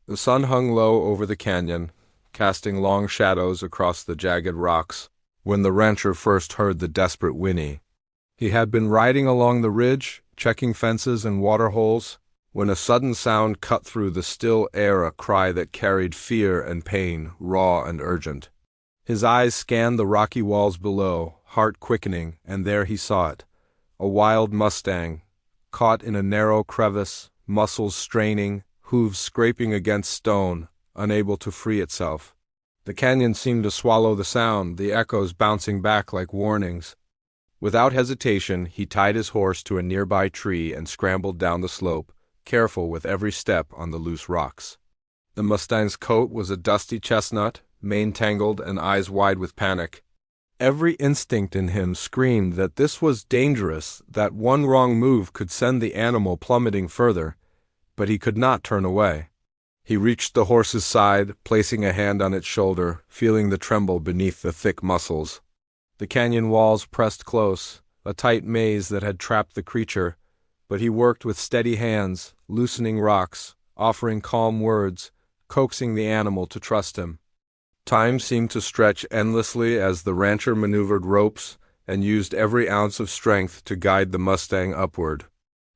The sun hung low over the canyon, casting long shadows across the jagged rocks, when the rancher first heard the desperate whinny. He had been riding along the ridge, checking fences and water holes, when a sudden sound cut through the still air, a cry that carried fear and pain, raw and urgent. His eyes scanned the rocky walls below, heart quickening, and there he saw it, a wild mustang, caught in a narrow crevice, muscles straining, hooves scraping against stone, unable to free itself. The canyon seemed to swallow the sound, the echoes bouncing back like warnings. Without hesitation, he tied his horse to a nearby tree and scrambled down the slope, careful with every step on the loose rocks. The mustang's coat was a dusty chestnut, mane tangled and eyes wide with panic. Every instinct in him screamed that this was dangerous, that one wrong move could send the animal plummeting further, but he could not turn away. He reached the horse's side, placing a hand on its shoulder, feeling the tremble beneath the thick muscles. The canyon walls pressed close, a tight maze that had trapped the creature, but he worked with steady hands, loosening rocks, offering calm words, coaxing the animal to trust him. Time seemed to stretch endlessly as the rancher maneuvered ropes and used every ounce of strength to guide the mustang upward.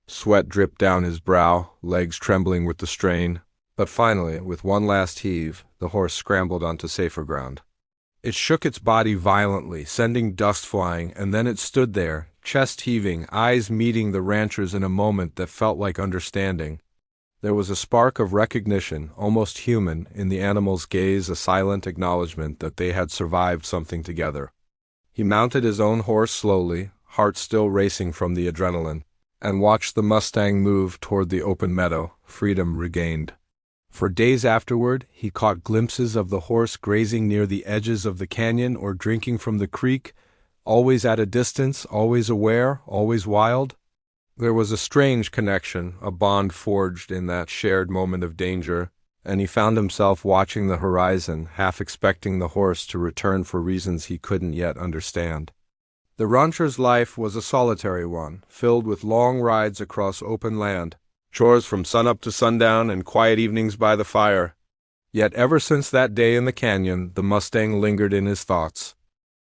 Sweat dripped down his brow, legs trembling with the strain, but finally, with one last heave, the horse scrambled onto safer ground. It shook its body violently, sending dust flying, and then it stood there, chest heaving, eyes meeting the rancher's in a moment that felt like understanding. There was a spark of recognition, almost human, in the animal's gaze, a silent acknowledgement that they had survived something together. He mounted his own horse slowly, heart still racing from the adrenaline, and watched the mustang move toward the open meadow, freedom regained. For days afterward, he caught glimpses of the horse grazing near the edges of the canyon or drinking from the creek, always at a distance, always aware, always wild. There was a strange connection, a bond forged in that shared moment of danger, and he found himself watching the horizon, half expecting the horse to return for reasons he couldn't yet understand. The rancher's life was a solitary one, filled with long rides across open land, chores from sunup to sundown, and quiet evenings by the fire. Yet ever since that day in the canyon, the mustang lingered in his thoughts.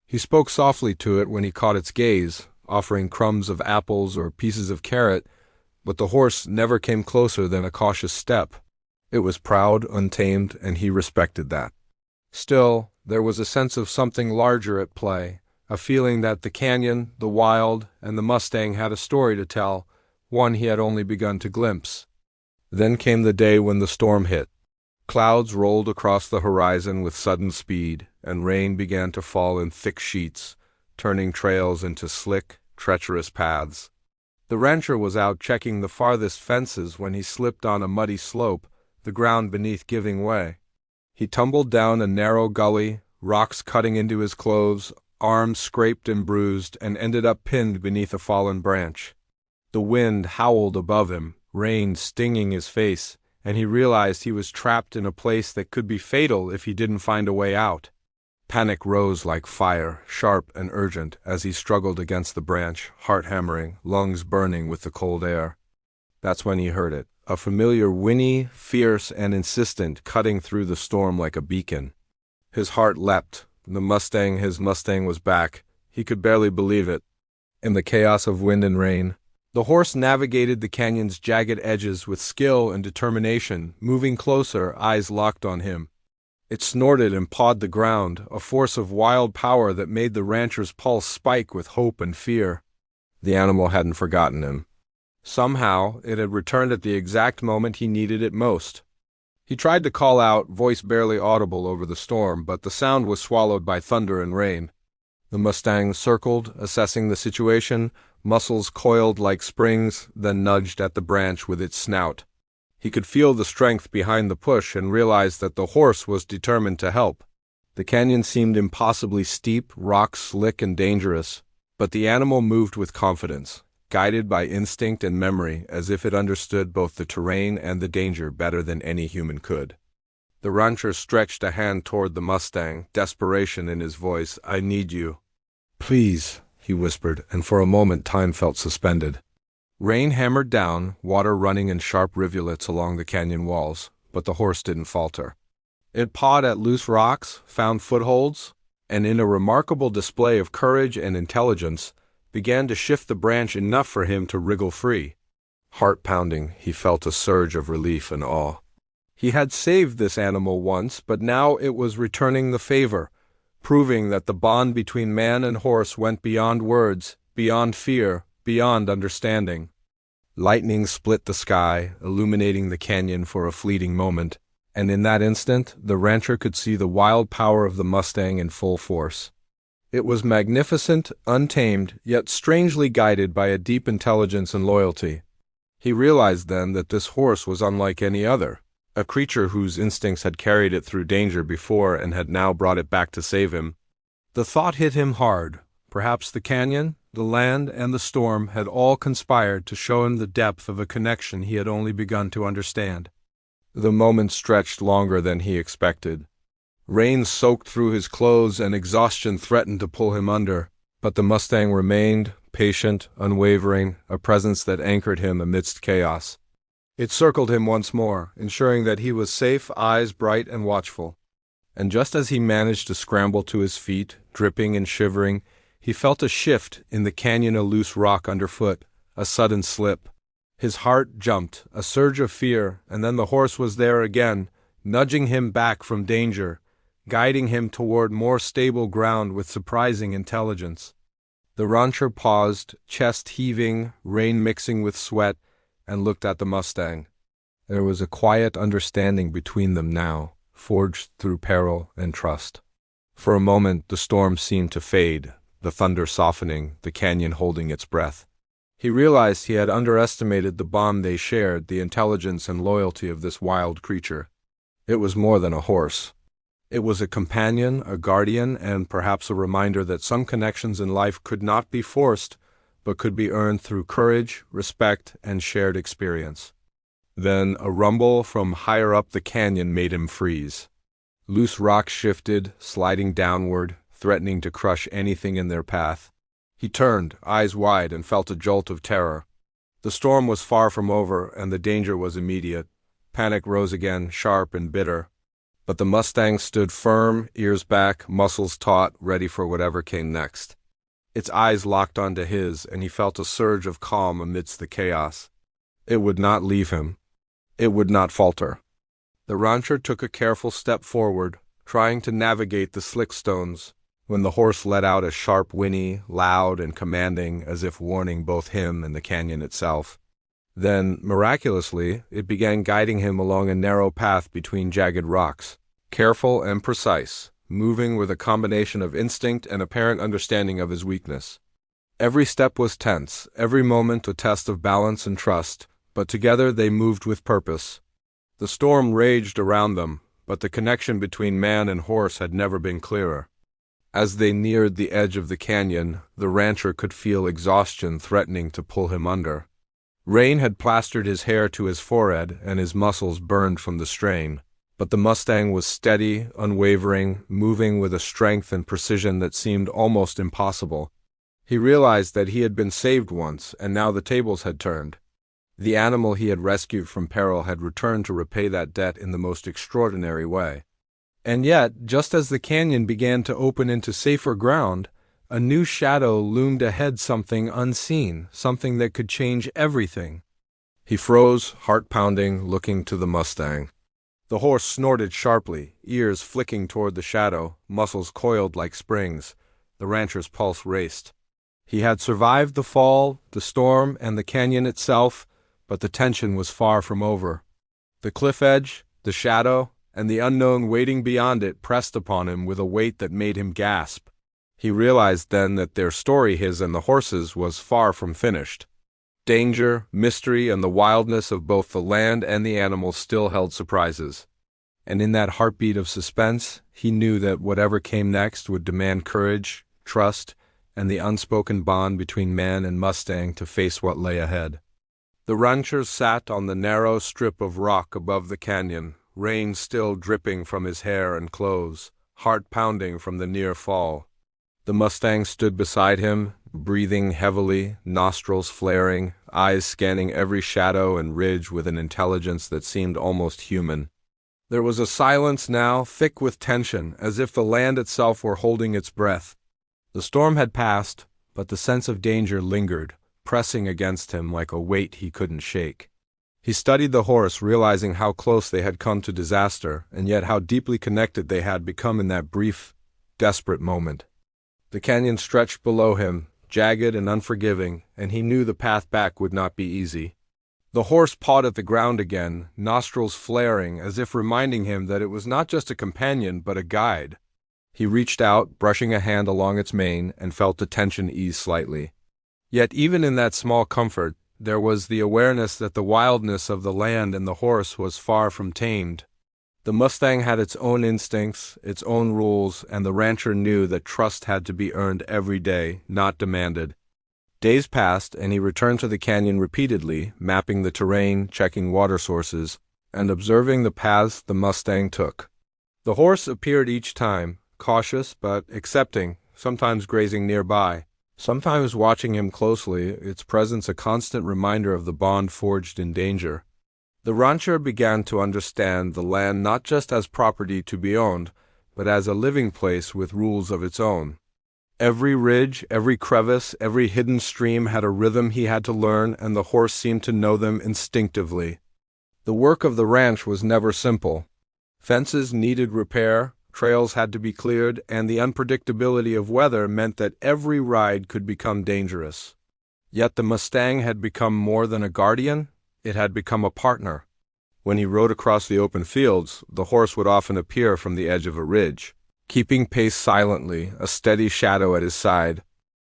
He spoke softly to it when he caught its gaze, offering crumbs of apples or pieces of carrot, but the horse never came closer than a cautious step. It was proud, untamed, and he respected that. Still, there was a sense of something larger at play, a feeling that the canyon, the wild, and the mustang had a story to tell, one he had only begun to glimpse. Then came the day when the storm hit. Clouds rolled across the horizon with sudden speed, and rain began to fall in thick sheets, turning trails into slick, treacherous paths. The rancher was out checking the farthest fences when he slipped on a muddy slope, the ground beneath giving way. He tumbled down a narrow gully, rocks cutting into his clothes, arms scraped and bruised, and ended up pinned beneath a fallen branch. The wind howled above him, rain stinging his face, and he realized he was trapped in a place that could be fatal if he didn't find a way out. Panic rose like fire, sharp and urgent, as he struggled against the branch, heart hammering, lungs burning with the cold air. That's when he heard it, a familiar whinny, fierce and insistent, cutting through the storm like a beacon. His heart leapt. His mustang was back. He could barely believe it. In the chaos of wind and rain, the horse navigated the canyon's jagged edges with skill and determination, moving closer, eyes locked on him. It snorted and pawed the ground, a force of wild power that made the rancher's pulse spike with hope and fear. The animal hadn't forgotten him. Somehow, it had returned at the exact moment he needed it most. He tried to call out, voice barely audible over the storm, but the sound was swallowed by thunder and rain. The mustang circled, assessing the situation, muscles coiled like springs, then nudged at the branch with its snout. He could feel the strength behind the push and realized that the horse was determined to help. The canyon seemed impossibly steep, rocks slick and dangerous, but the animal moved with confidence, guided by instinct and memory, as if it understood both the terrain and the danger better than any human could. The rancher stretched a hand toward the mustang, desperation in his voice. "I need you." "Please," he whispered, and for a moment time felt suspended. Rain hammered down, water running in sharp rivulets along the canyon walls, but the horse didn't falter. It pawed at loose rocks, found footholds, and in a remarkable display of courage and intelligence, began to shift the branch enough for him to wriggle free. Heart pounding, he felt a surge of relief and awe. He had saved this animal once, but now it was returning the favor, proving that the bond between man and horse went beyond words, beyond fear, beyond understanding. Lightning split the sky, illuminating the canyon for a fleeting moment, and in that instant the rancher could see the wild power of the mustang in full force. It was magnificent, untamed, yet strangely guided by a deep intelligence and loyalty. He realized then that this horse was unlike any other, a creature whose instincts had carried it through danger before and had now brought it back to save him. The thought hit him hard. Perhaps the canyon, the land, and the storm had all conspired to show him the depth of a connection he had only begun to understand. The moment stretched longer than he expected. Rain soaked through his clothes and exhaustion threatened to pull him under, but the mustang remained, patient, unwavering, a presence that anchored him amidst chaos. It circled him once more, ensuring that he was safe, eyes bright and watchful. And just as he managed to scramble to his feet, dripping and shivering, he felt a shift in the canyon, a loose rock underfoot, a sudden slip. His heart jumped, a surge of fear, and then the horse was there again, nudging him back from danger, guiding him toward more stable ground with surprising intelligence. The rancher paused, chest heaving, rain mixing with sweat, and looked at the mustang. There was a quiet understanding between them now, forged through peril and trust. For a moment the storm seemed to fade, the thunder softening, the canyon holding its breath. He realized he had underestimated the bond they shared, the intelligence and loyalty of this wild creature. It was more than a horse. It was a companion, a guardian, and perhaps a reminder that some connections in life could not be forced, but could be earned through courage, respect, and shared experience. Then a rumble from higher up the canyon made him freeze. Loose rocks shifted, sliding downward, threatening to crush anything in their path. He turned, eyes wide, and felt a jolt of terror. The storm was far from over, and the danger was immediate. Panic rose again, sharp and bitter. But the mustang stood firm, ears back, muscles taut, ready for whatever came next. Its eyes locked onto his, and he felt a surge of calm amidst the chaos. It would not leave him. It would not falter. The rancher took a careful step forward, trying to navigate the slick stones, when the horse let out a sharp whinny, loud and commanding, as if warning both him and the canyon itself. Then, miraculously, it began guiding him along a narrow path between jagged rocks, careful and precise, moving with a combination of instinct and apparent understanding of his weakness. Every step was tense, every moment a test of balance and trust, but together they moved with purpose. The storm raged around them, but the connection between man and horse had never been clearer. As they neared the edge of the canyon, the rancher could feel exhaustion threatening to pull him under. Rain had plastered his hair to his forehead, and his muscles burned from the strain. But the mustang was steady, unwavering, moving with a strength and precision that seemed almost impossible. He realized that he had been saved once, and now the tables had turned. The animal he had rescued from peril had returned to repay that debt in the most extraordinary way. And yet, just as the canyon began to open into safer ground, a new shadow loomed ahead, something unseen, something that could change everything. He froze, heart pounding, looking to the mustang. The horse snorted sharply, ears flicking toward the shadow, muscles coiled like springs. The rancher's pulse raced. He had survived the fall, the storm, and the canyon itself, but the tension was far from over. The cliff edge, the shadow, and the unknown waiting beyond it pressed upon him with a weight that made him gasp. He realized then that their story, his and the horse's, was far from finished. Danger, mystery, and the wildness of both the land and the animals still held surprises. And in that heartbeat of suspense, he knew that whatever came next would demand courage, trust, and the unspoken bond between man and mustang to face what lay ahead. The rancher sat on the narrow strip of rock above the canyon, rain still dripping from his hair and clothes, heart pounding from the near fall. The mustang stood beside him, breathing heavily, nostrils flaring, eyes scanning every shadow and ridge with an intelligence that seemed almost human. There was a silence now, thick with tension, as if the land itself were holding its breath. The storm had passed, but the sense of danger lingered, pressing against him like a weight he couldn't shake. He studied the horse, realizing how close they had come to disaster, and yet how deeply connected they had become in that brief, desperate moment. The canyon stretched below him, jagged and unforgiving, and he knew the path back would not be easy. The horse pawed at the ground again, nostrils flaring, as if reminding him that it was not just a companion but a guide. He reached out, brushing a hand along its mane, and felt the tension ease slightly. Yet even in that small comfort, there was the awareness that the wildness of the land and the horse was far from tamed. The mustang had its own instincts, its own rules, and the rancher knew that trust had to be earned every day, not demanded. Days passed, and he returned to the canyon repeatedly, mapping the terrain, checking water sources, and observing the paths the mustang took. The horse appeared each time, cautious but accepting, sometimes grazing nearby, sometimes watching him closely, its presence a constant reminder of the bond forged in danger. The rancher began to understand the land not just as property to be owned, but as a living place with rules of its own. Every ridge, every crevice, every hidden stream had a rhythm he had to learn, and the horse seemed to know them instinctively. The work of the ranch was never simple. Fences needed repair, trails had to be cleared, and the unpredictability of weather meant that every ride could become dangerous. Yet the mustang had become more than a guardian, it had become a partner. When he rode across the open fields, the horse would often appear from the edge of a ridge, keeping pace silently, a steady shadow at his side.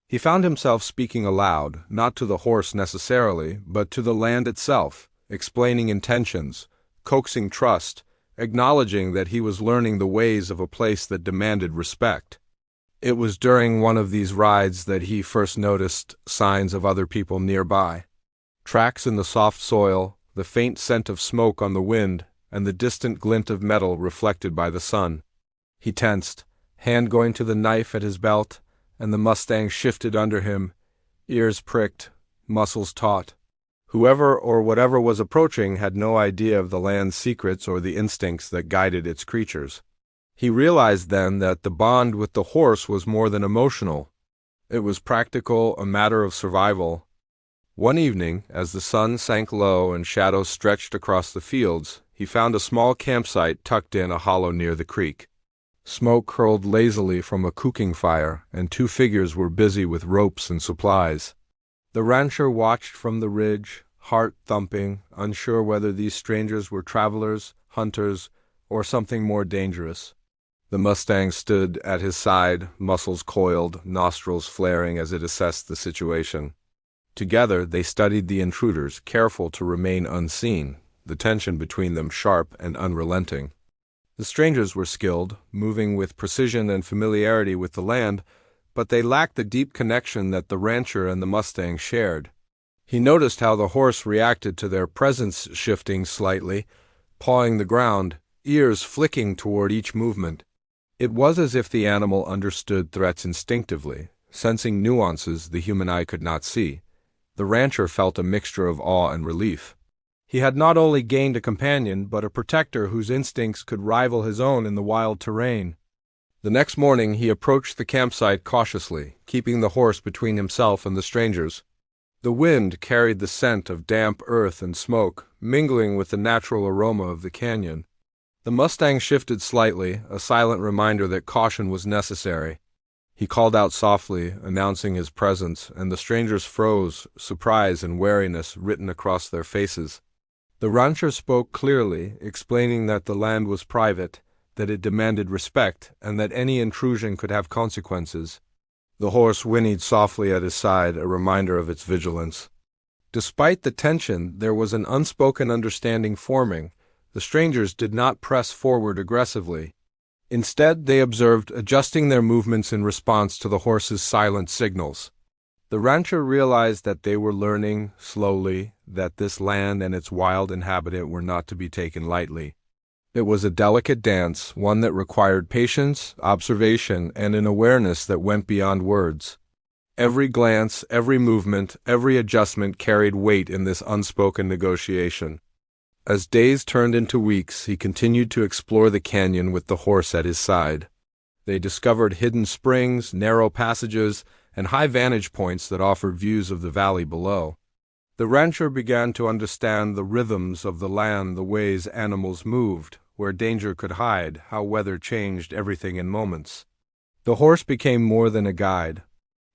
He found himself speaking aloud, not to the horse necessarily, but to the land itself, explaining intentions, coaxing trust, acknowledging that he was learning the ways of a place that demanded respect. It was during one of these rides that he first noticed signs of other people nearby. Tracks in the soft soil, the faint scent of smoke on the wind, and the distant glint of metal reflected by the sun. He tensed, hand going to the knife at his belt, and the mustang shifted under him, ears pricked, muscles taut. Whoever or whatever was approaching had no idea of the land's secrets or the instincts that guided its creatures. He realized then that the bond with the horse was more than emotional. It was practical, a matter of survival. One evening, as the sun sank low and shadows stretched across the fields, he found a small campsite tucked in a hollow near the creek. Smoke curled lazily from a cooking fire, and two figures were busy with ropes and supplies. The rancher watched from the ridge, heart thumping, unsure whether these strangers were travelers, hunters, or something more dangerous. The mustang stood at his side, muscles coiled, nostrils flaring as it assessed the situation. Together they studied the intruders, careful to remain unseen, the tension between them sharp and unrelenting. The strangers were skilled, moving with precision and familiarity with the land, but they lacked the deep connection that the rancher and the mustang shared. He noticed how the horse reacted to their presence shifting slightly, pawing the ground, ears flicking toward each movement. It was as if the animal understood threats instinctively, sensing nuances the human eye could not see. The rancher felt a mixture of awe and relief. He had not only gained a companion, but a protector whose instincts could rival his own in the wild terrain. The next morning he approached the campsite cautiously, keeping the horse between himself and the strangers. The wind carried the scent of damp earth and smoke, mingling with the natural aroma of the canyon. The mustang shifted slightly, a silent reminder that caution was necessary. He called out softly, announcing his presence, and the strangers froze, surprise and wariness written across their faces. The rancher spoke clearly, explaining that the land was private, that it demanded respect, and that any intrusion could have consequences. The horse whinnied softly at his side, a reminder of its vigilance. Despite the tension, there was an unspoken understanding forming. The strangers did not press forward aggressively. Instead, they observed, adjusting their movements in response to the horse's silent signals. The rancher realized that they were learning, slowly, that this land and its wild inhabitant were not to be taken lightly. It was a delicate dance, one that required patience, observation, and an awareness that went beyond words. Every glance, every movement, every adjustment carried weight in this unspoken negotiation. As days turned into weeks, he continued to explore the canyon with the horse at his side. They discovered hidden springs, narrow passages, and high vantage points that offered views of the valley below. The rancher began to understand the rhythms of the land, the ways animals moved, where danger could hide, how weather changed everything in moments. The horse became more than a guide.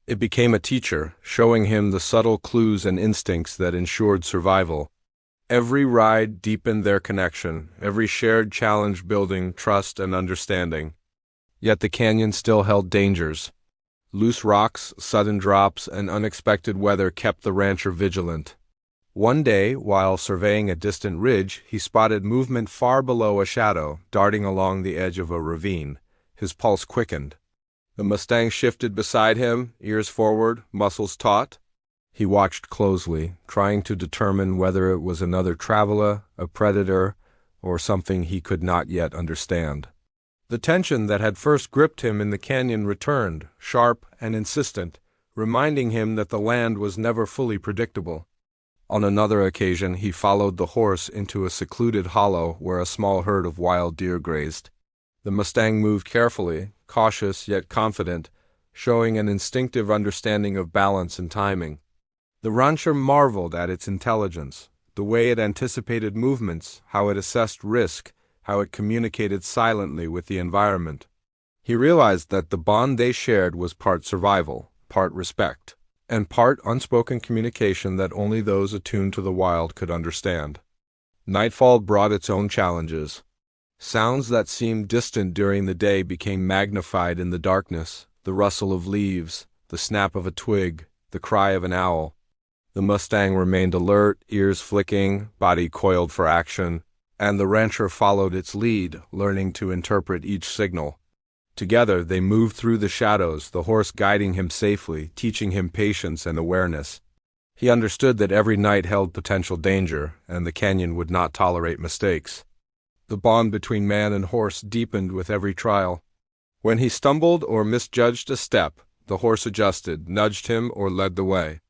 It became a teacher, showing him the subtle clues and instincts that ensured survival. Every ride deepened their connection, every shared challenge building trust and understanding. Yet the canyon still held dangers. Loose rocks, sudden drops, and unexpected weather kept the rancher vigilant. One day, while surveying a distant ridge, he spotted movement far below a shadow, darting along the edge of a ravine. His pulse quickened. The mustang shifted beside him, ears forward, muscles taut. He watched closely, trying to determine whether it was another traveler, a predator, or something he could not yet understand. The tension that had first gripped him in the canyon returned, sharp and insistent, reminding him that the land was never fully predictable. On another occasion, he followed the horse into a secluded hollow where a small herd of wild deer grazed. The mustang moved carefully, cautious yet confident, showing an instinctive understanding of balance and timing. The rancher marveled at its intelligence, the way it anticipated movements, how it assessed risk, how it communicated silently with the environment. He realized that the bond they shared was part survival, part respect, and part unspoken communication that only those attuned to the wild could understand. Nightfall brought its own challenges. Sounds that seemed distant during the day became magnified in the darkness, the rustle of leaves, the snap of a twig, the cry of an owl. The mustang remained alert, ears flicking, body coiled for action, and the rancher followed its lead, learning to interpret each signal. Together they moved through the shadows, the horse guiding him safely, teaching him patience and awareness. He understood that every night held potential danger, and the canyon would not tolerate mistakes. The bond between man and horse deepened with every trial. When he stumbled or misjudged a step, the horse adjusted, nudged him, or led the way.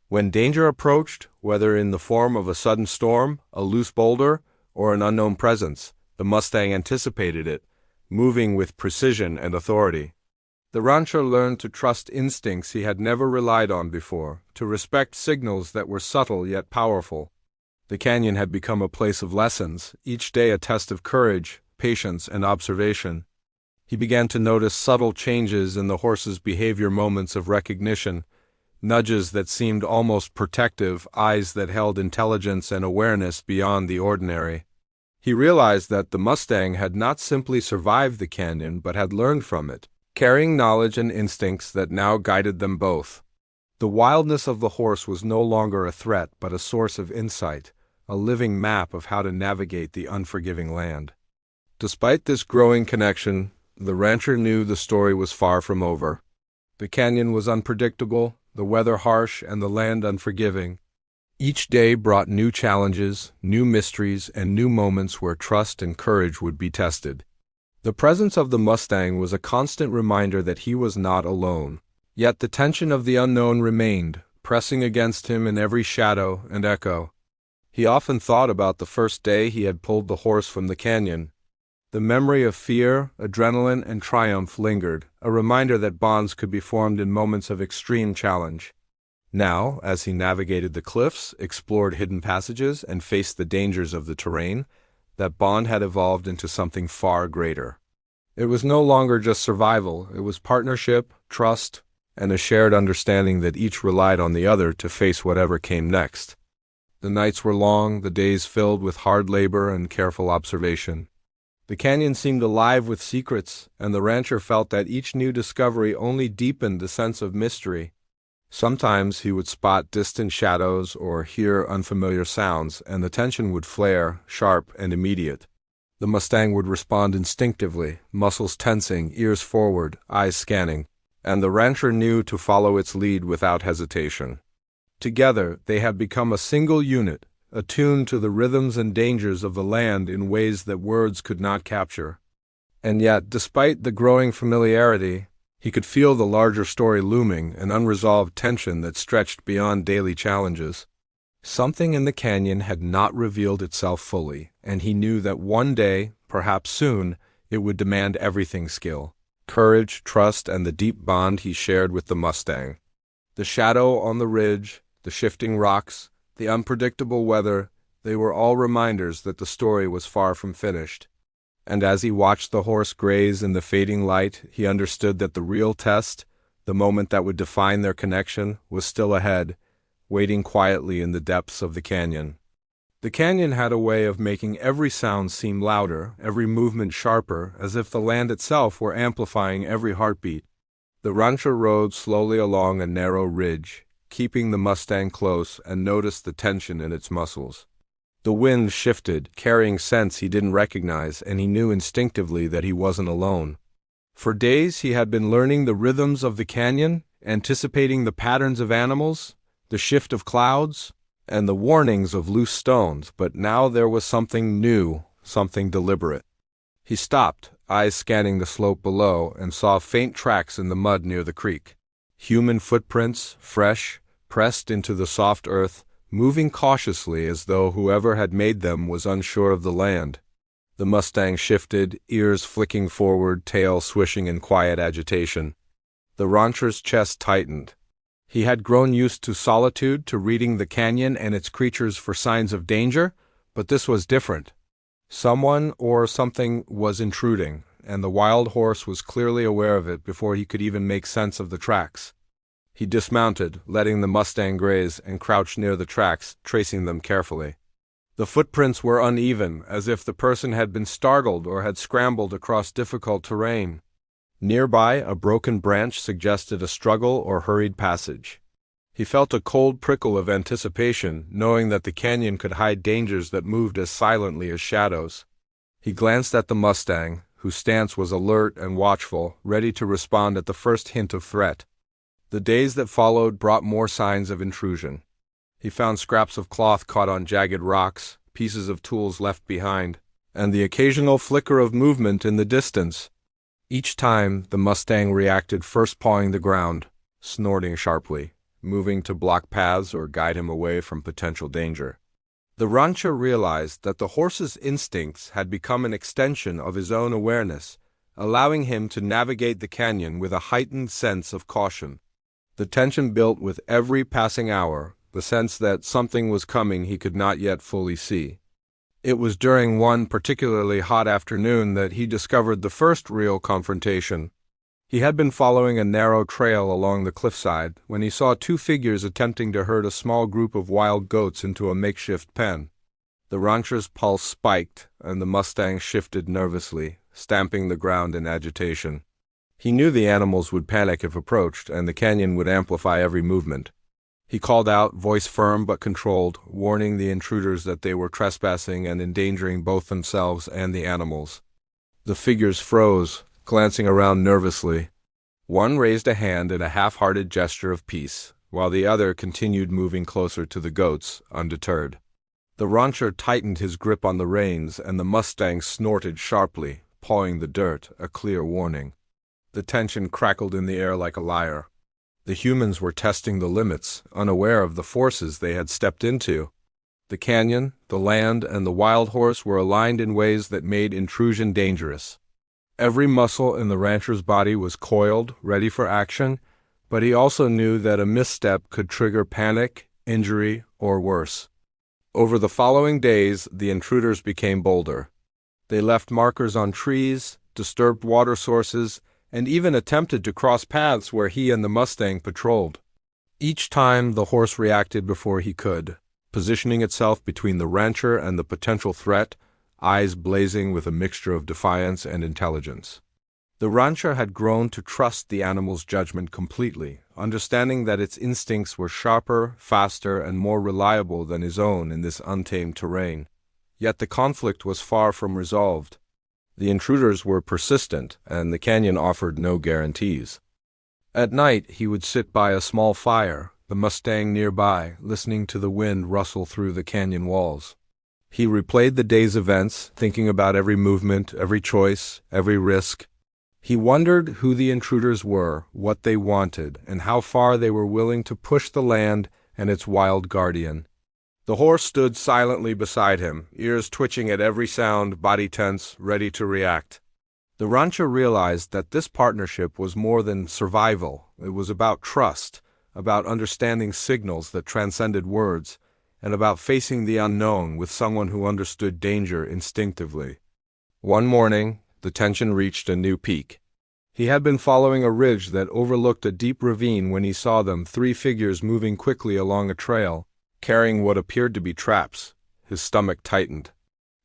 When danger approached, whether in the form of a sudden storm, a loose boulder, or an unknown presence, the mustang anticipated it, moving with precision and authority. The rancher learned to trust instincts he had never relied on before, to respect signals that were subtle yet powerful. The canyon had become a place of lessons, each day a test of courage, patience, and observation. He began to notice subtle changes in the horse's behavior, moments of recognition, nudges that seemed almost protective, eyes that held intelligence and awareness beyond the ordinary. He realized that the mustang had not simply survived the canyon but had learned from it, carrying knowledge and instincts that now guided them both. The wildness of the horse was no longer a threat but a source of insight, a living map of how to navigate the unforgiving land. Despite this growing connection, the rancher knew the story was far from over. The canyon was unpredictable, the weather harsh, and the land unforgiving. Each day brought new challenges, new mysteries, and new moments where trust and courage would be tested. The presence of the mustang was a constant reminder that he was not alone. Yet the tension of the unknown remained, pressing against him in every shadow and echo. He often thought about the first day he had pulled the horse from the canyon. The memory of fear, adrenaline, and triumph lingered, a reminder that bonds could be formed in moments of extreme challenge. Now, as he navigated the cliffs, explored hidden passages, and faced the dangers of the terrain, that bond had evolved into something far greater. It was no longer just survival, it was partnership, trust, and a shared understanding that each relied on the other to face whatever came next. The nights were long, the days filled with hard labor and careful observation. The canyon seemed alive with secrets, and the rancher felt that each new discovery only deepened the sense of mystery. Sometimes he would spot distant shadows or hear unfamiliar sounds, and the tension would flare, sharp and immediate. The mustang would respond instinctively, muscles tensing, ears forward, eyes scanning, and the rancher knew to follow its lead without hesitation. Together, they had become a single unit, attuned to the rhythms and dangers of the land in ways that words could not capture. And yet, despite the growing familiarity, he could feel the larger story looming, an unresolved tension that stretched beyond daily challenges. Something in the canyon had not revealed itself fully, and he knew that one day, perhaps soon, it would demand everything: skill, courage, trust, and the deep bond he shared with the mustang. The shadow on the ridge, the shifting rocks, the unpredictable weather, they were all reminders that the story was far from finished. And as he watched the horse graze in the fading light, he understood that the real test, the moment that would define their connection, was still ahead, waiting quietly in the depths of the canyon. The canyon had a way of making every sound seem louder, every movement sharper, as if the land itself were amplifying every heartbeat. The rancher rode slowly along a narrow ridge, keeping the mustang close, and noticed the tension in its muscles. The wind shifted, carrying scents he didn't recognize, and he knew instinctively that he wasn't alone. For days he had been learning the rhythms of the canyon, anticipating the patterns of animals, the shift of clouds, and the warnings of loose stones, but now there was something new, something deliberate. He stopped, eyes scanning the slope below, and saw faint tracks in the mud near the creek. Human footprints, fresh, pressed into the soft earth, moving cautiously as though whoever had made them was unsure of the land. The mustang shifted, ears flicking forward, tail swishing in quiet agitation. The rancher's chest tightened. He had grown used to solitude, to reading the canyon and its creatures for signs of danger, but this was different. Someone or something was intruding, and the wild horse was clearly aware of it before he could even make sense of the tracks. He dismounted, letting the mustang graze, and crouched near the tracks, tracing them carefully. The footprints were uneven, as if the person had been startled or had scrambled across difficult terrain. Nearby, a broken branch suggested a struggle or hurried passage. He felt a cold prickle of anticipation, knowing that the canyon could hide dangers that moved as silently as shadows. He glanced at the mustang, whose stance was alert and watchful, ready to respond at the first hint of threat. The days that followed brought more signs of intrusion. He found scraps of cloth caught on jagged rocks, pieces of tools left behind, and the occasional flicker of movement in the distance. Each time, the mustang reacted, first pawing the ground, snorting sharply, moving to block paths or guide him away from potential danger. The rancher realized that the horse's instincts had become an extension of his own awareness, allowing him to navigate the canyon with a heightened sense of caution. The tension built with every passing hour, the sense that something was coming he could not yet fully see. It was during one particularly hot afternoon that he discovered the first real confrontation. He had been following a narrow trail along the cliffside when he saw two figures attempting to herd a small group of wild goats into a makeshift pen. The rancher's pulse spiked, and the mustang shifted nervously, stamping the ground in agitation. He knew the animals would panic if approached, and the canyon would amplify every movement. He called out, voice firm but controlled, warning the intruders that they were trespassing and endangering both themselves and the animals. The figures froze, glancing around nervously. One raised a hand in a half-hearted gesture of peace, while the other continued moving closer to the goats, undeterred. The rancher tightened his grip on the reins, and the mustang snorted sharply, pawing the dirt, a clear warning. The tension crackled in the air like a lyre. The humans were testing the limits, unaware of the forces they had stepped into. The canyon, the land, and the wild horse were aligned in ways that made intrusion dangerous. Every muscle in the rancher's body was coiled, ready for action, but he also knew that a misstep could trigger panic, injury, or worse. Over the following days, the intruders became bolder. They left markers on trees, disturbed water sources, and even attempted to cross paths where he and the mustang patrolled. Each time, the horse reacted before he could, positioning itself between the rancher and the potential threat, eyes blazing with a mixture of defiance and intelligence. The rancher had grown to trust the animal's judgment completely, understanding that its instincts were sharper, faster, and more reliable than his own in this untamed terrain. Yet the conflict was far from resolved. The intruders were persistent, and the canyon offered no guarantees. At night, he would sit by a small fire, the mustang nearby, listening to the wind rustle through the canyon walls. He replayed the day's events, thinking about every movement, every choice, every risk. He wondered who the intruders were, what they wanted, and how far they were willing to push the land and its wild guardian. The horse stood silently beside him, ears twitching at every sound, body tense, ready to react. The rancher realized that this partnership was more than survival. It was about trust, about understanding signals that transcended words, and about facing the unknown with someone who understood danger instinctively. One morning, the tension reached a new peak. He had been following a ridge that overlooked a deep ravine when he saw them, three figures moving quickly along a trail, carrying what appeared to be traps. His stomach tightened.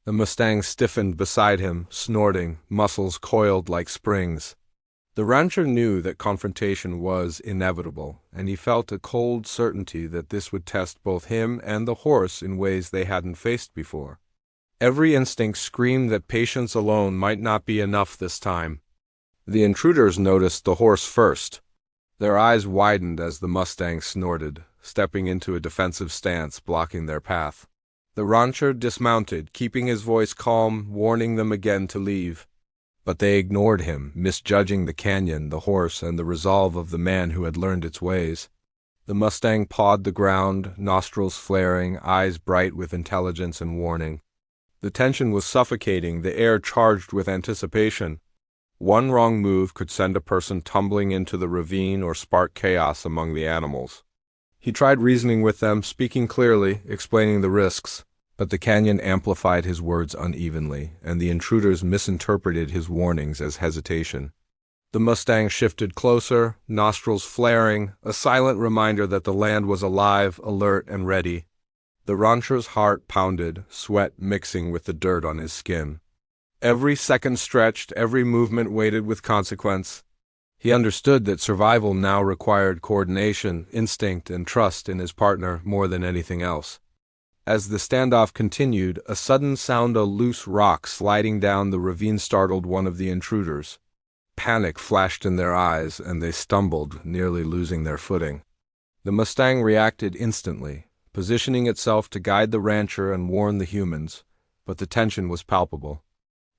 The mustang stiffened beside him, snorting, muscles coiled like springs. The rancher knew that confrontation was inevitable, and he felt a cold certainty that this would test both him and the horse in ways they hadn't faced before. Every instinct screamed that patience alone might not be enough this time. The intruders noticed the horse first. Their eyes widened as the mustang snorted, stepping into a defensive stance, blocking their path. The rancher dismounted, keeping his voice calm, warning them again to leave. But they ignored him, misjudging the canyon, the horse, and the resolve of the man who had learned its ways. The mustang pawed the ground, nostrils flaring, eyes bright with intelligence and warning. The tension was suffocating, the air charged with anticipation. One wrong move could send a person tumbling into the ravine or spark chaos among the animals. He tried reasoning with them, speaking clearly, explaining the risks, but the canyon amplified his words unevenly, and the intruders misinterpreted his warnings as hesitation. The mustang shifted closer, nostrils flaring, a silent reminder that the land was alive, alert, and ready. The rancher's heart pounded, sweat mixing with the dirt on his skin. Every second stretched, every movement weighted with consequence. He understood that survival now required coordination, instinct, and trust in his partner more than anything else. As the standoff continued, a sudden sound of loose rock sliding down the ravine startled one of the intruders. Panic flashed in their eyes, and they stumbled, nearly losing their footing. The mustang reacted instantly, positioning itself to guide the rancher and warn the humans, but the tension was palpable.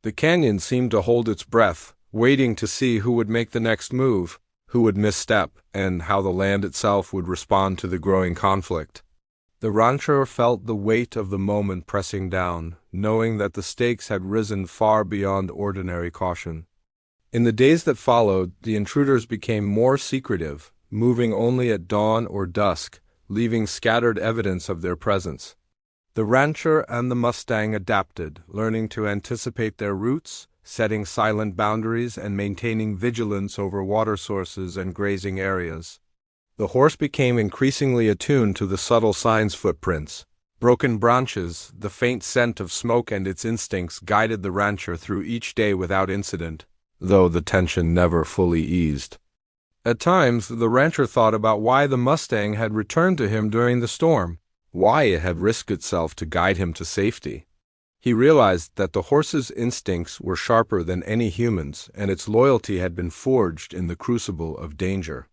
The canyon seemed to hold its breath, waiting to see who would make the next move, who would misstep, and how the land itself would respond to the growing conflict. The rancher felt the weight of the moment pressing down, knowing that the stakes had risen far beyond ordinary caution. In the days that followed, the intruders became more secretive, moving only at dawn or dusk, leaving scattered evidence of their presence. The rancher and the mustang adapted, learning to anticipate their routes, setting silent boundaries, and maintaining vigilance over water sources and grazing areas. The horse became increasingly attuned to the subtle signs, footprints, broken branches, the faint scent of smoke, and its instincts guided the rancher through each day without incident, though the tension never fully eased. At times, the rancher thought about why the mustang had returned to him during the storm, why it had risked itself to guide him to safety. He realized that the horse's instincts were sharper than any human's, and its loyalty had been forged in the crucible of danger.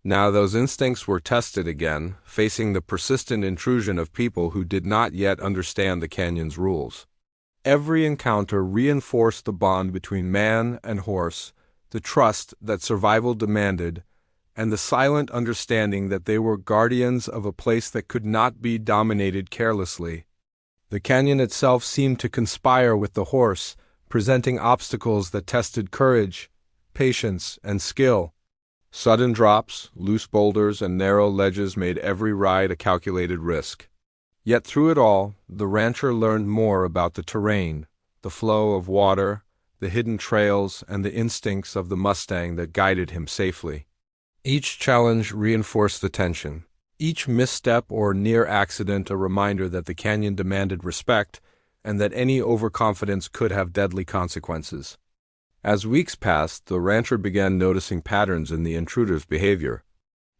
Now those instincts were tested again, facing the persistent intrusion of people who did not yet understand the canyon's rules. Every encounter reinforced the bond between man and horse, the trust that survival demanded, and the silent understanding that they were guardians of a place that could not be dominated carelessly. The canyon itself seemed to conspire with the horse, presenting obstacles that tested courage, patience, and skill. Sudden drops, loose boulders, and narrow ledges made every ride a calculated risk. Yet through it all, the rancher learned more about the terrain, the flow of water, the hidden trails, and the instincts of the mustang that guided him safely. Each challenge reinforced the tension, each misstep or near accident a reminder that the canyon demanded respect and that any overconfidence could have deadly consequences. As weeks passed, the rancher began noticing patterns in the intruders' behavior.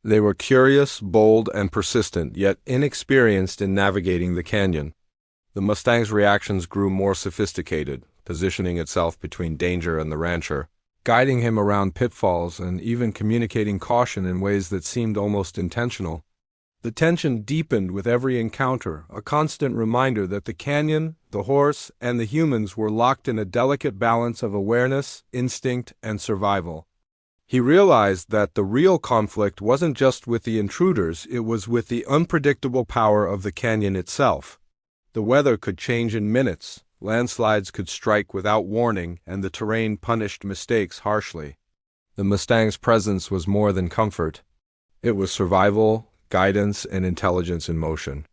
They were curious, bold, and persistent, yet inexperienced in navigating the canyon. The mustang's reactions grew more sophisticated, positioning itself between danger and the rancher, guiding him around pitfalls and even communicating caution in ways that seemed almost intentional. The tension deepened with every encounter, a constant reminder that the canyon, the horse, and the humans were locked in a delicate balance of awareness, instinct, and survival. He realized that the real conflict wasn't just with the intruders, it was with the unpredictable power of the canyon itself. The weather could change in minutes, landslides could strike without warning, and the terrain punished mistakes harshly. The Mustang's presence was more than comfort. It was survival, guidance, and intelligence in motion.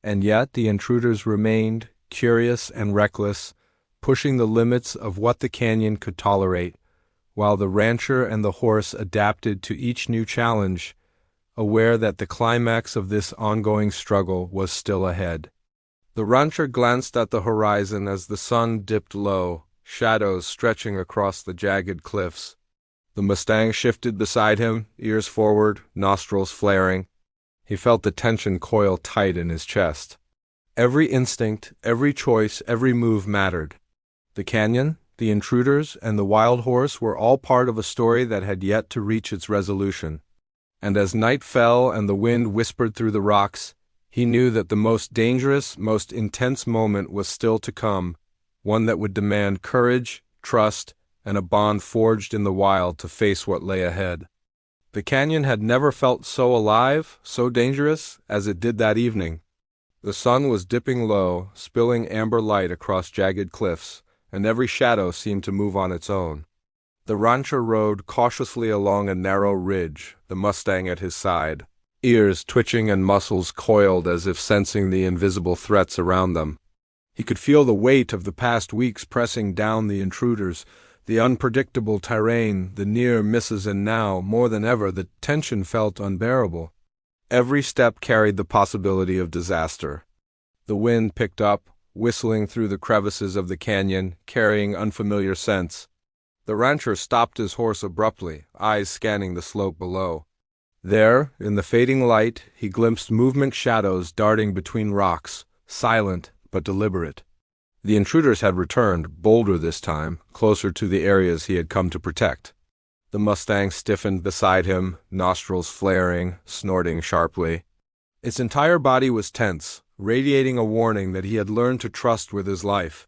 And yet the intruders remained, curious and reckless, pushing the limits of what the canyon could tolerate, while the rancher and the horse adapted to each new challenge, aware that the climax of this ongoing struggle was still ahead. The rancher glanced at the horizon as the sun dipped low, shadows stretching across the jagged cliffs. The Mustang shifted beside him, ears forward, nostrils flaring. He felt the tension coil tight in his chest. Every instinct, every choice, every move mattered. The canyon, the intruders, and the wild horse were all part of a story that had yet to reach its resolution. And as night fell and the wind whispered through the rocks, he knew that the most dangerous, most intense moment was still to come, one that would demand courage, trust, and a bond forged in the wild to face what lay ahead. The canyon had never felt so alive, so dangerous, as it did that evening. The sun was dipping low, spilling amber light across jagged cliffs, and every shadow seemed to move on its own. The rancher rode cautiously along a narrow ridge, the Mustang at his side, ears twitching and muscles coiled as if sensing the invisible threats around them. He could feel the weight of the past weeks pressing down the intruders, the unpredictable terrain, the near misses, and now, more than ever, the tension felt unbearable. Every step carried the possibility of disaster. The wind picked up, whistling through the crevices of the canyon, carrying unfamiliar scents. The rancher stopped his horse abruptly, eyes scanning the slope below. There, in the fading light, he glimpsed movement shadows darting between rocks, silent but deliberate. The intruders had returned, bolder this time, closer to the areas he had come to protect. The Mustang stiffened beside him, nostrils flaring, snorting sharply. Its entire body was tense, radiating a warning that he had learned to trust with his life.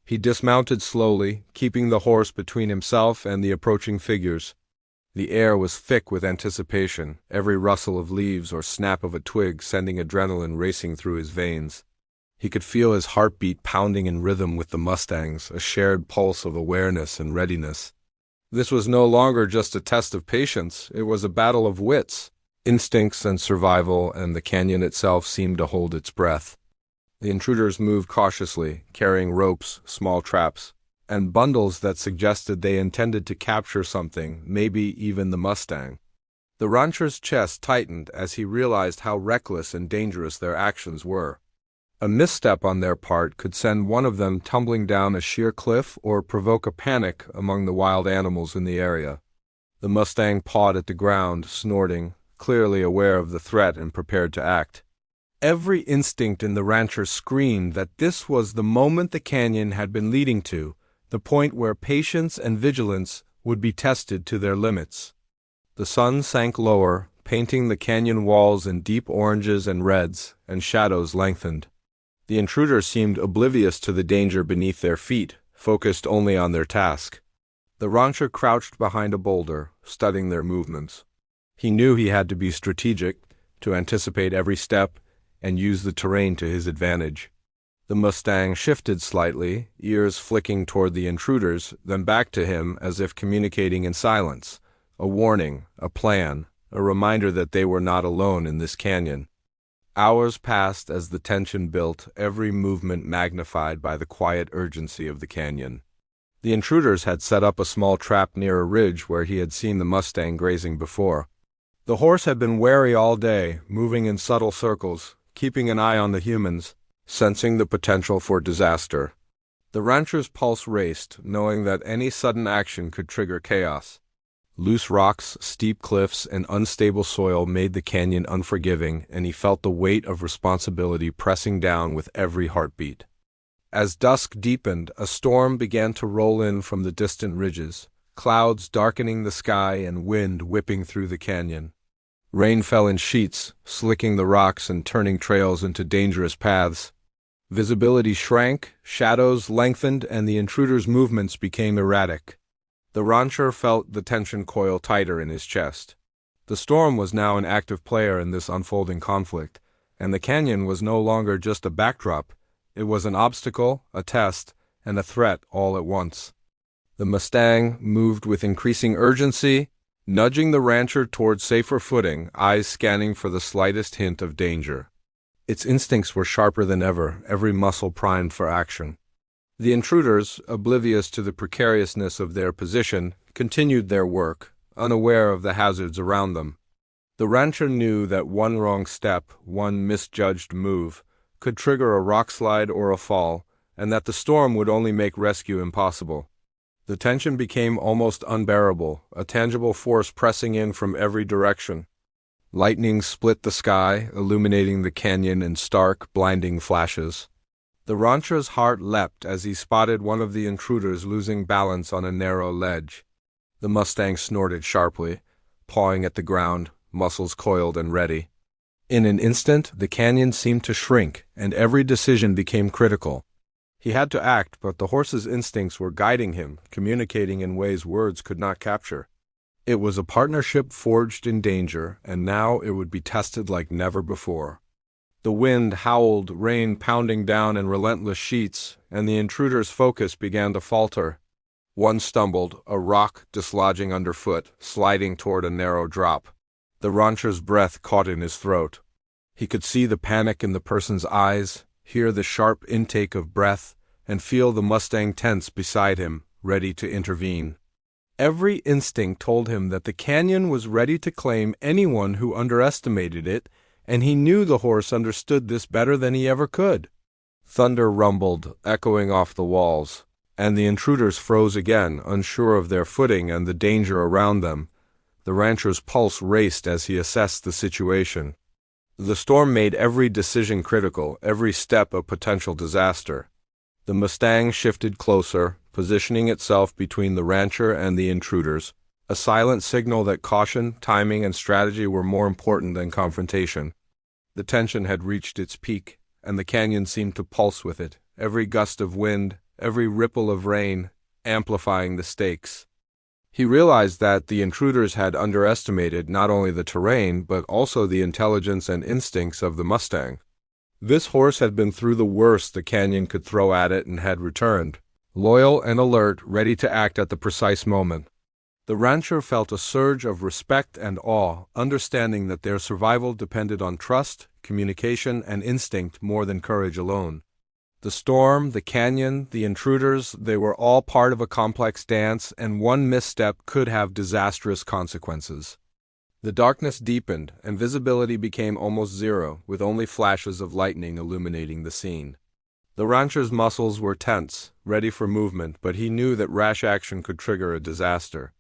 He dismounted slowly, keeping the horse between himself and the approaching figures. The air was thick with anticipation, every rustle of leaves or snap of a twig sending adrenaline racing through his veins. He could feel his heartbeat pounding in rhythm with the Mustang's, a shared pulse of awareness and readiness. This was no longer just a test of patience, it was a battle of wits, instincts and survival, and the canyon itself seemed to hold its breath. The intruders moved cautiously, carrying ropes, small traps, and bundles that suggested they intended to capture something, maybe even the Mustang. The rancher's chest tightened as he realized how reckless and dangerous their actions were. A misstep on their part could send one of them tumbling down a sheer cliff or provoke a panic among the wild animals in the area. The Mustang pawed at the ground, snorting, clearly aware of the threat and prepared to act. Every instinct in the rancher screamed that this was the moment the canyon had been leading to, the point where patience and vigilance would be tested to their limits. The sun sank lower, painting the canyon walls in deep oranges and reds, and shadows lengthened. The intruders seemed oblivious to the danger beneath their feet, focused only on their task. The rancher crouched behind a boulder, studying their movements. He knew he had to be strategic, to anticipate every step, and use the terrain to his advantage. The Mustang shifted slightly, ears flicking toward the intruders, then back to him as if communicating in silence, a warning, a plan, a reminder that they were not alone in this canyon. Hours passed as the tension built, every movement magnified by the quiet urgency of the canyon. The intruders had set up a small trap near a ridge where he had seen the Mustang grazing before. The horse had been wary all day, moving in subtle circles, keeping an eye on the humans, sensing the potential for disaster. The rancher's pulse raced, knowing that any sudden action could trigger chaos. Loose rocks, steep cliffs, and unstable soil made the canyon unforgiving, and he felt the weight of responsibility pressing down with every heartbeat. As dusk deepened, a storm began to roll in from the distant ridges, clouds darkening the sky and wind whipping through the canyon. Rain fell in sheets, slicking the rocks and turning trails into dangerous paths. Visibility shrank, shadows lengthened, and the intruders' movements became erratic. The rancher felt the tension coil tighter in his chest. The storm was now an active player in this unfolding conflict, and the canyon was no longer just a backdrop. It was an obstacle, a test, and a threat all at once. The mustang moved with increasing urgency, nudging the rancher toward safer footing, eyes scanning for the slightest hint of danger. Its instincts were sharper than ever, every muscle primed for action. The intruders, oblivious to the precariousness of their position, continued their work, unaware of the hazards around them. The rancher knew that one wrong step, one misjudged move, could trigger a rockslide or a fall, and that the storm would only make rescue impossible. The tension became almost unbearable, a tangible force pressing in from every direction. Lightning split the sky, illuminating the canyon in stark, blinding flashes. The rancher's heart leapt as he spotted one of the intruders losing balance on a narrow ledge. The mustang snorted sharply, pawing at the ground, muscles coiled and ready. In an instant, the canyon seemed to shrink, and every decision became critical. He had to act, but the horse's instincts were guiding him, communicating in ways words could not capture. It was a partnership forged in danger, and now it would be tested like never before. The wind howled, rain pounding down in relentless sheets, and the intruder's focus began to falter. One stumbled, a rock dislodging underfoot, sliding toward a narrow drop. The rancher's breath caught in his throat. He could see the panic in the person's eyes, hear the sharp intake of breath, and feel the mustang tense beside him, ready to intervene. Every instinct told him that the canyon was ready to claim anyone who underestimated it, and he knew the horse understood this better than he ever could. Thunder rumbled, echoing off the walls, and the intruders froze again, unsure of their footing and the danger around them. The rancher's pulse raced as he assessed the situation. The storm made every decision critical, every step a potential disaster. The mustang shifted closer, positioning itself between the rancher and the intruders, a silent signal that caution, timing, and strategy were more important than confrontation. The tension had reached its peak, and the canyon seemed to pulse with it, every gust of wind, every ripple of rain, amplifying the stakes. He realized that the intruders had underestimated not only the terrain, but also the intelligence and instincts of the mustang. This horse had been through the worst the canyon could throw at it and had returned, loyal and alert, ready to act at the precise moment. The rancher felt a surge of respect and awe, understanding that their survival depended on trust, communication, and instinct more than courage alone. The storm, the canyon, the intruders, they were all part of a complex dance, and one misstep could have disastrous consequences. The darkness deepened, and visibility became almost zero, with only flashes of lightning illuminating the scene. The rancher's muscles were tense, ready for movement, but he knew that rash action could trigger a disaster.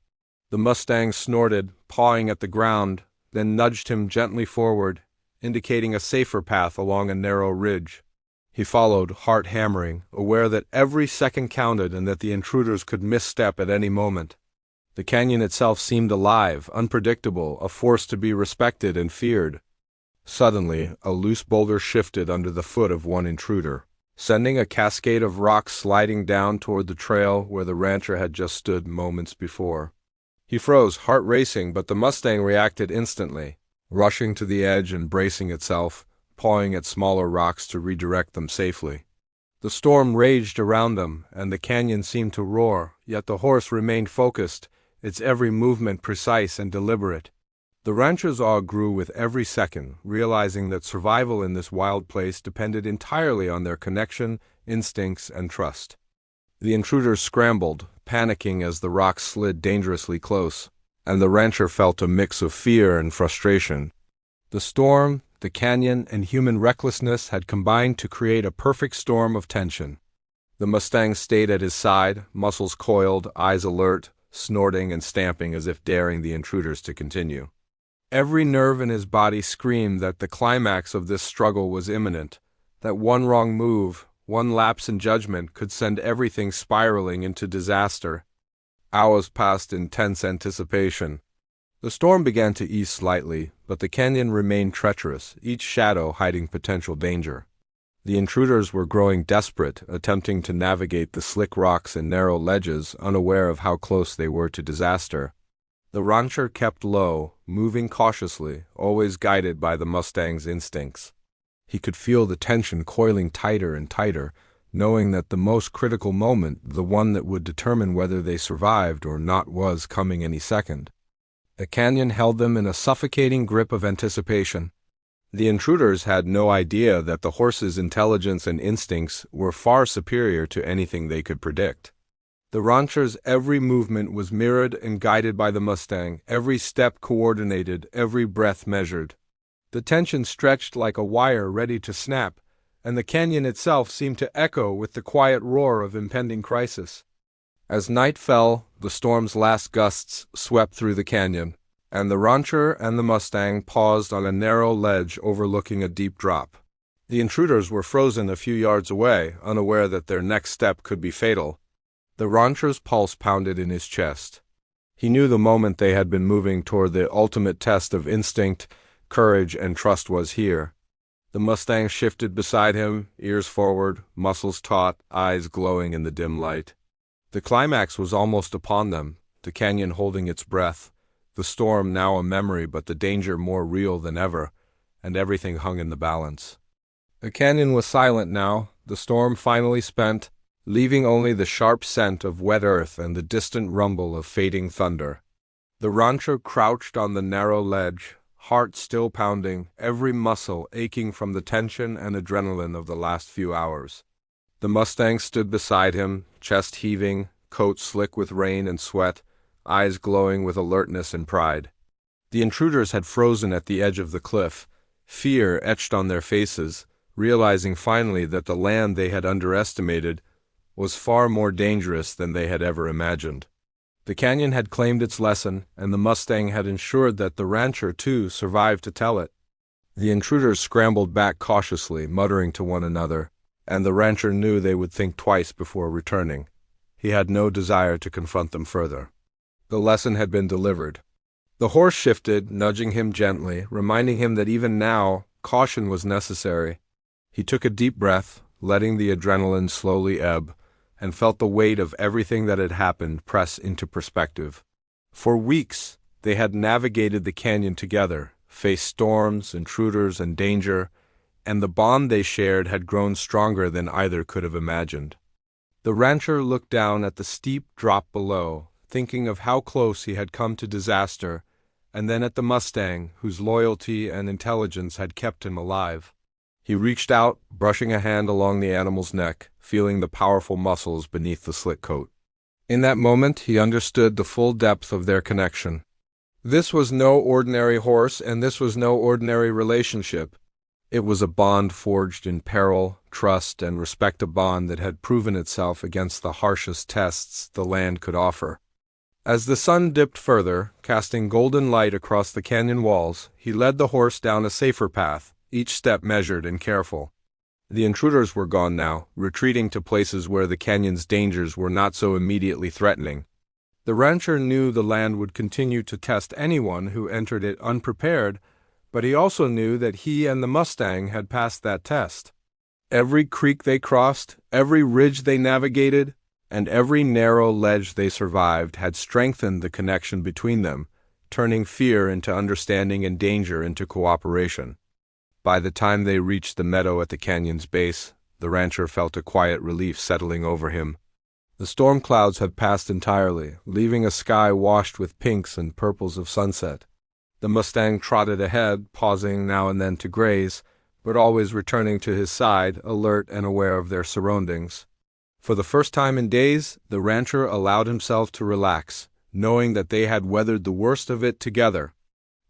The mustang snorted, pawing at the ground, then nudged him gently forward, indicating a safer path along a narrow ridge. He followed, heart hammering, aware that every second counted and that the intruders could misstep at any moment. The canyon itself seemed alive, unpredictable, a force to be respected and feared. Suddenly, a loose boulder shifted under the foot of one intruder, sending a cascade of rocks sliding down toward the trail where the rancher had just stood moments before. He froze, heart racing, but the mustang reacted instantly, rushing to the edge and bracing itself, pawing at smaller rocks to redirect them safely. The storm raged around them, and the canyon seemed to roar, yet the horse remained focused, its every movement precise and deliberate. The rancher's awe grew with every second, realizing that survival in this wild place depended entirely on their connection, instincts, and trust. The intruders scrambled, panicking as the rocks slid dangerously close, and the rancher felt a mix of fear and frustration. The storm, the canyon, and human recklessness had combined to create a perfect storm of tension. The mustang stayed at his side, muscles coiled, eyes alert, snorting and stamping as if daring the intruders to continue. Every nerve in his body screamed that the climax of this struggle was imminent, that one wrong move, one lapse in judgment could send everything spiraling into disaster. Hours passed in tense anticipation. The storm began to ease slightly, but the canyon remained treacherous, each shadow hiding potential danger. The intruders were growing desperate, attempting to navigate the slick rocks and narrow ledges, unaware of how close they were to disaster. The rancher kept low, moving cautiously, always guided by the mustang's instincts. He could feel the tension coiling tighter and tighter, knowing that the most critical moment, the one that would determine whether they survived or not, was coming any second. The canyon held them in a suffocating grip of anticipation. The intruders had no idea that the horse's intelligence and instincts were far superior to anything they could predict. The rancher's every movement was mirrored and guided by the mustang, every step coordinated, every breath measured. The tension stretched like a wire ready to snap, and the canyon itself seemed to echo with the quiet roar of impending crisis. As night fell, the storm's last gusts swept through the canyon, and the rancher and the mustang paused on a narrow ledge overlooking a deep drop. The intruders were frozen a few yards away, unaware that their next step could be fatal. The rancher's pulse pounded in his chest. He knew the moment they had been moving toward the ultimate test of instinct, courage, and trust was here. The mustang shifted beside him, ears forward, muscles taut, eyes glowing in the dim light. The climax was almost upon them, the canyon holding its breath, the storm now a memory but the danger more real than ever, and everything hung in the balance. The canyon was silent now, the storm finally spent, leaving only the sharp scent of wet earth and the distant rumble of fading thunder. The rancher crouched on the narrow ledge, heart still pounding, every muscle aching from the tension and adrenaline of the last few hours. The mustang stood beside him, chest heaving, coat slick with rain and sweat, eyes glowing with alertness and pride. The intruders had frozen at the edge of the cliff, fear etched on their faces, realizing finally that the land they had underestimated was far more dangerous than they had ever imagined. The canyon had claimed its lesson, and the mustang had ensured that the rancher, too, survived to tell it. The intruders scrambled back cautiously, muttering to one another, and the rancher knew they would think twice before returning. He had no desire to confront them further. The lesson had been delivered. The horse shifted, nudging him gently, reminding him that even now, caution was necessary. He took a deep breath, letting the adrenaline slowly ebb, and felt the weight of everything that had happened press into perspective. For weeks, they had navigated the canyon together, faced storms, intruders, and danger, and the bond they shared had grown stronger than either could have imagined. The rancher looked down at the steep drop below, thinking of how close he had come to disaster, and then at the mustang, whose loyalty and intelligence had kept him alive. He reached out, brushing a hand along the animal's neck, feeling the powerful muscles beneath the slick coat. In that moment, he understood the full depth of their connection. This was no ordinary horse, and this was no ordinary relationship. It was a bond forged in peril, trust, and respect, a bond that had proven itself against the harshest tests the land could offer. As the sun dipped further, casting golden light across the canyon walls, he led the horse down a safer path, each step measured and careful. The intruders were gone now, retreating to places where the canyon's dangers were not so immediately threatening. The rancher knew the land would continue to test anyone who entered it unprepared, but he also knew that he and the mustang had passed that test. Every creek they crossed, every ridge they navigated, and every narrow ledge they survived had strengthened the connection between them, turning fear into understanding and danger into cooperation. By the time they reached the meadow at the canyon's base, the rancher felt a quiet relief settling over him. The storm clouds had passed entirely, leaving a sky washed with pinks and purples of sunset. The mustang trotted ahead, pausing now and then to graze, but always returning to his side, alert and aware of their surroundings. For the first time in days, the rancher allowed himself to relax, knowing that they had weathered the worst of it together.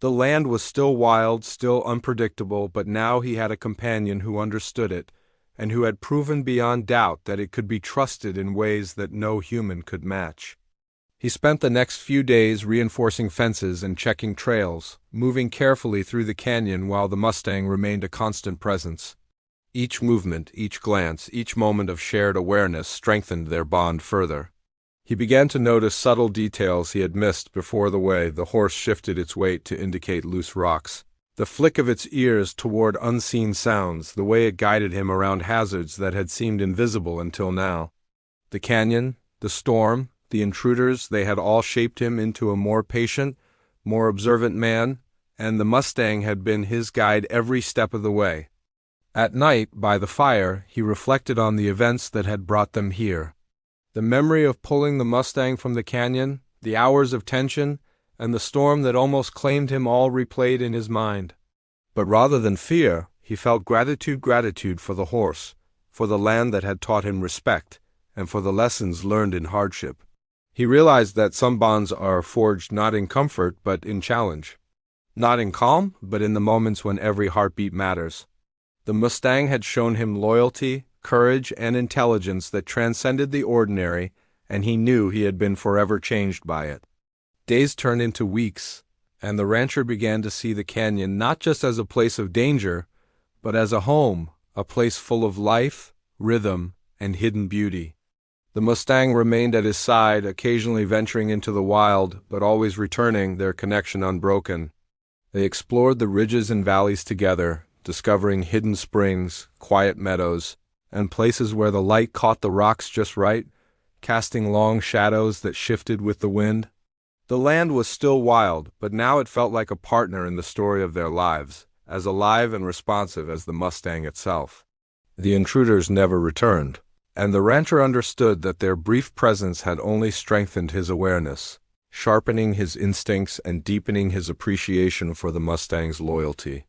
The land was still wild, still unpredictable, but now he had a companion who understood it, and who had proven beyond doubt that it could be trusted in ways that no human could match. He spent the next few days reinforcing fences and checking trails, moving carefully through the canyon while the mustang remained a constant presence. Each movement, each glance, each moment of shared awareness strengthened their bond further. He began to notice subtle details he had missed before: the way the horse shifted its weight to indicate loose rocks, The flick of its ears toward unseen sounds, the way it guided him around hazards that had seemed invisible until now. The canyon, the storm, the intruders, they had all shaped him into a more patient, more observant man, and the mustang had been his guide every step of the way. At night, by the fire, he reflected on the events that had brought them here. The memory of pulling the mustang from the canyon, the hours of tension, and the storm that almost claimed him all replayed in his mind. But rather than fear, he felt gratitude for the horse, for the land that had taught him respect, and for the lessons learned in hardship. He realized that some bonds are forged not in comfort but in challenge. Not in calm, but in the moments when every heartbeat matters. The mustang had shown him loyalty, courage, and intelligence that transcended the ordinary, and he knew he had been forever changed by it. Days turned into weeks, and the rancher began to see the canyon not just as a place of danger, but as a home, a place full of life, rhythm, and hidden beauty. The mustang remained at his side, occasionally venturing into the wild, but always returning, their connection unbroken. They explored the ridges and valleys together, discovering hidden springs, quiet meadows, and places where the light caught the rocks just right, casting long shadows that shifted with the wind. The land was still wild, but now it felt like a partner in the story of their lives, as alive and responsive as the mustang itself. The intruders never returned, and the rancher understood that their brief presence had only strengthened his awareness, sharpening his instincts and deepening his appreciation for the mustang's loyalty.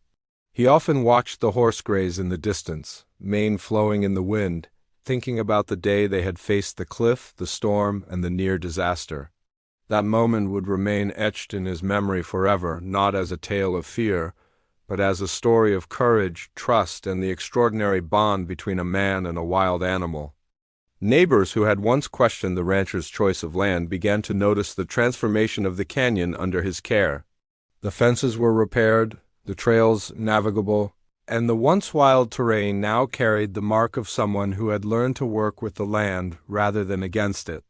He often watched the horse graze in the distance, mane flowing in the wind, thinking about the day they had faced the cliff, the storm, and the near disaster. That moment would remain etched in his memory forever, not as a tale of fear, but as a story of courage, trust, and the extraordinary bond between a man and a wild animal. Neighbors who had once questioned the rancher's choice of land began to notice the transformation of the canyon under his care. The fences were repaired, the trails navigable, and the once wild terrain now carried the mark of someone who had learned to work with the land rather than against it.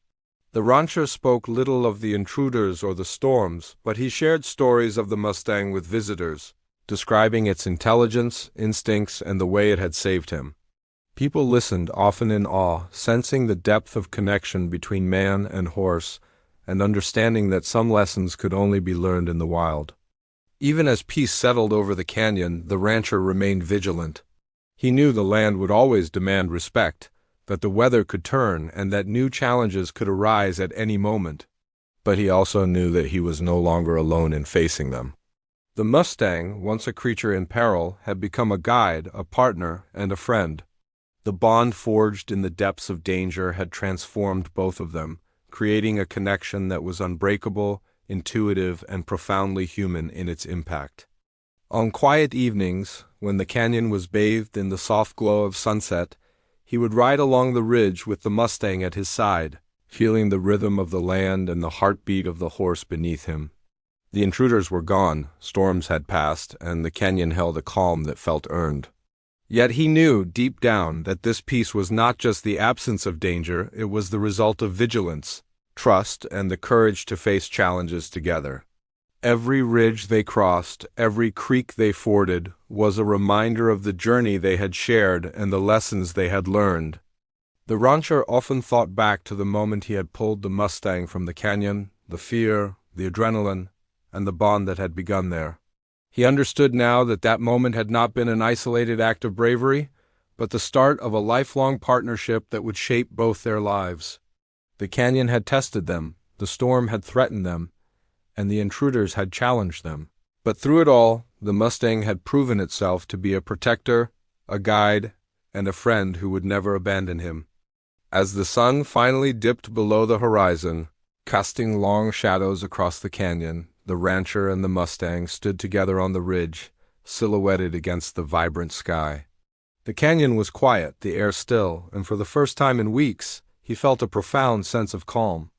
The rancher spoke little of the intruders or the storms, but he shared stories of the mustang with visitors, describing its intelligence, instincts, and the way it had saved him. People listened, often in awe, sensing the depth of connection between man and horse, and understanding that some lessons could only be learned in the wild. Even as peace settled over the canyon, the rancher remained vigilant. He knew the land would always demand respect, that the weather could turn, and that new challenges could arise at any moment. But he also knew that he was no longer alone in facing them. The mustang, once a creature in peril, had become a guide, a partner, and a friend. The bond forged in the depths of danger had transformed both of them, creating a connection that was unbreakable, intuitive, and profoundly human in its impact. On quiet evenings, when the canyon was bathed in the soft glow of sunset, he would ride along the ridge with the mustang at his side, feeling the rhythm of the land and the heartbeat of the horse beneath him. The intruders were gone, storms had passed, and the canyon held a calm that felt earned. Yet he knew, deep down, that this peace was not just the absence of danger, it was the result of vigilance, trust, and the courage to face challenges together. Every ridge they crossed, every creek they forded, was a reminder of the journey they had shared and the lessons they had learned. The rancher often thought back to the moment he had pulled the mustang from the canyon, the fear, the adrenaline, and the bond that had begun there. He understood now that that moment had not been an isolated act of bravery, but the start of a lifelong partnership that would shape both their lives. The canyon had tested them, the storm had threatened them, and the intruders had challenged them. But through it all, the mustang had proven itself to be a protector, a guide, and a friend who would never abandon him. As the sun finally dipped below the horizon, casting long shadows across the canyon, the rancher and the mustang stood together on the ridge, silhouetted against the vibrant sky. The canyon was quiet, the air still, and for the first time in weeks, he felt a profound sense of calm.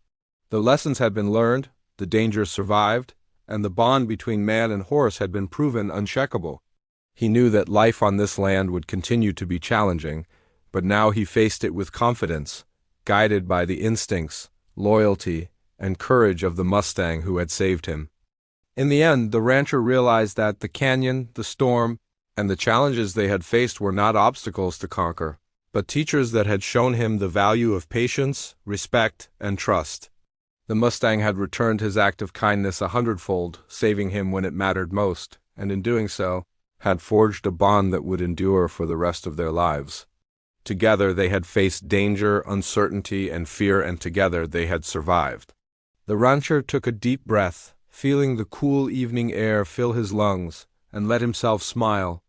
The lessons had been learned, the dangers survived, and the bond between man and horse had been proven unshakable. He knew that life on this land would continue to be challenging, but now he faced it with confidence, guided by the instincts, loyalty, and courage of the mustang who had saved him. In the end, the rancher realized that the canyon, the storm, and the challenges they had faced were not obstacles to conquer, but teachers that had shown him the value of patience, respect, and trust. The mustang had returned his act of kindness 100-fold, saving him when it mattered most, and in doing so, had forged a bond that would endure for the rest of their lives. Together they had faced danger, uncertainty, and fear, and together they had survived. The rancher took a deep breath, feeling the cool evening air fill his lungs, and let himself smile.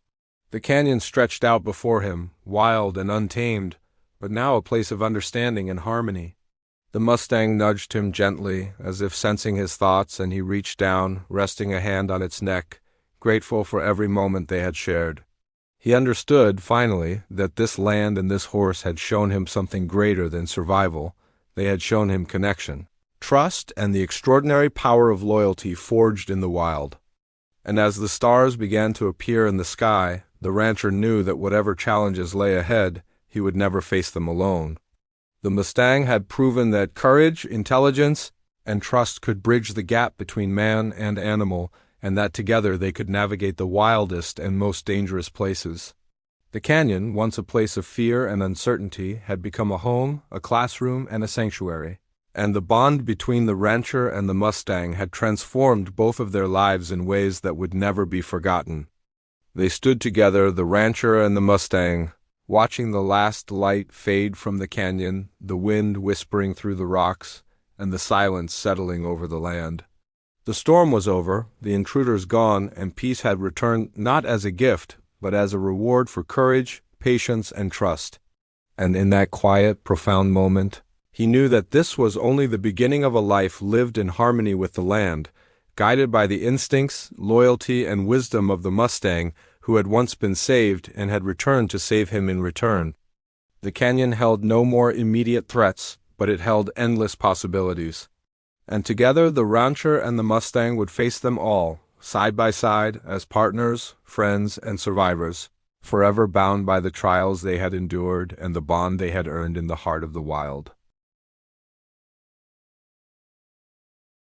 The canyon stretched out before him, wild and untamed, but now a place of understanding and harmony. The mustang nudged him gently, as if sensing his thoughts, and he reached down, resting a hand on its neck, grateful for every moment they had shared. He understood, finally, that this land and this horse had shown him something greater than survival. They had shown him connection, trust, and the extraordinary power of loyalty forged in the wild. And as the stars began to appear in the sky, the rancher knew that whatever challenges lay ahead, he would never face them alone. The mustang had proven that courage, intelligence, and trust could bridge the gap between man and animal, and that together they could navigate the wildest and most dangerous places. The canyon, once a place of fear and uncertainty, had become a home, a classroom, and a sanctuary. And the bond between the rancher and the mustang had transformed both of their lives in ways that would never be forgotten. They stood together, the rancher and the mustang, watching the last light fade from the canyon, the wind whispering through the rocks, and the silence settling over the land. The storm was over, the intruders gone, and peace had returned not as a gift, but as a reward for courage, patience, and trust. And in that quiet, profound moment, he knew that this was only the beginning of a life lived in harmony with the land, guided by the instincts, loyalty, and wisdom of the mustang who had once been saved and had returned to save him in return. The canyon held no more immediate threats, but it held endless possibilities. And together the rancher and the mustang would face them all, side by side, as partners, friends, and survivors, forever bound by the trials they had endured and the bond they had earned in the heart of the wild.